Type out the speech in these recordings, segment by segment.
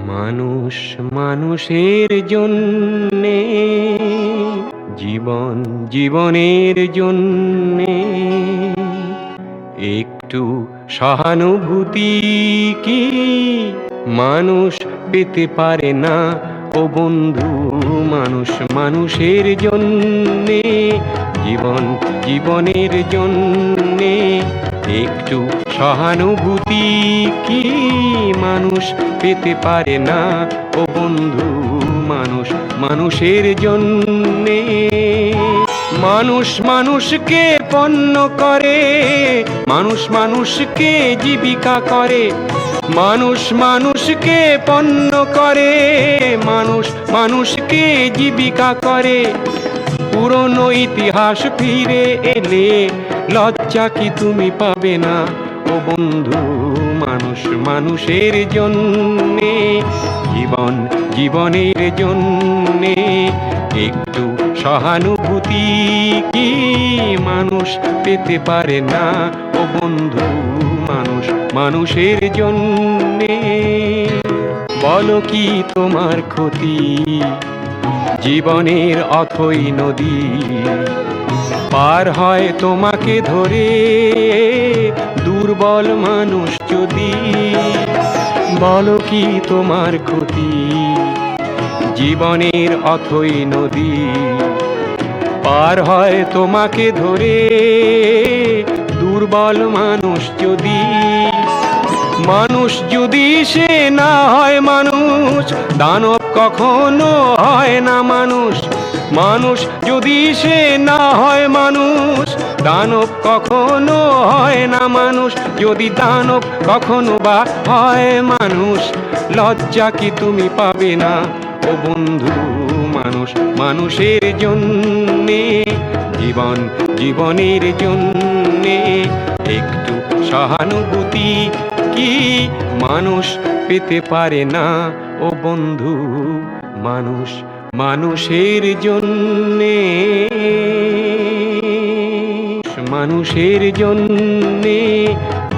মানুষ মানুষের জন্যে, জীবন জীবনের জন্যে একটু সহানুভূতি কি মানুষ পেতে পারে না ও বন্ধু? মানুষ মানুষের জন্যে, জীবন জীবনের জন্যে একটু সহানুভূতি কি মানুষ পেতে পারে না ও বন্ধু? মানুষ মানুষের জন্যে। মানুষ মানুষকে পণ্য করে, মানুষ মানুষকে জীবিকা করে, মানুষ মানুষকে পণ্য করে, মানুষ মানুষকে জীবিকা করে। পুরনো ইতিহাস ফিরে এলে লজ্জা কি তুমি পাবে না ও বন্ধু? মানুষ মানুষের জন্যে, জীবন জীবনের জন্যে একটু সহানুভূতি কি মানুষ পেতে পারে না ও বন্ধু? মানুষ মানুষের জন্যে। বলো কি তোমার ক্ষতি জীবনের অথই নদী পার হয় তোমাকে ধরে দুর্বল মানুষ যদি? বলো কি তোমার ক্ষতি জীবনের অথই নদী পার হয় তোমাকে ধরে দুর্বল মানুষ যদি? মানুষ যদি সে না হয় মানুষ, দানব কখনো হয় না মানুষ। মানুষ যদি সে না হয় মানুষ, দানব কখনো হয় না মানুষ। যদি দানব কখনো বা হয় মানুষ, লজ্জা কি তুমি পাবে না ও বন্ধু? মানুষ মানুষের জন্যে, জীবন জীবনের জন্যে একটু সহানুভূতি কি মানুষ পেতে পারে না ও বন্ধু? মানুষ মানুষের জন্যে, মানুষের জন্যে,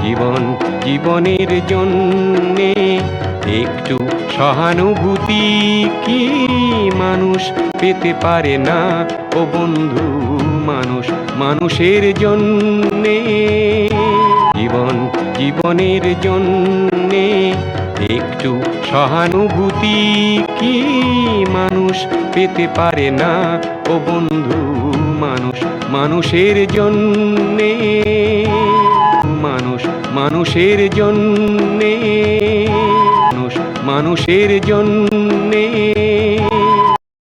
জীবন জীবনের জন্যে একটু সহানুভূতি কি মানুষ পেতে পারে না ও বন্ধু? মানুষ মানুষের জন্যে, জীবন জীবনের জন্যে একটু সহানুভূতি কি মানুষ পেতে পারে না ও বন্ধু? মানুষ মানুষের জন্যে, মানুষ মানুষের জন্যে, মানুষ মানুষের জন্যে।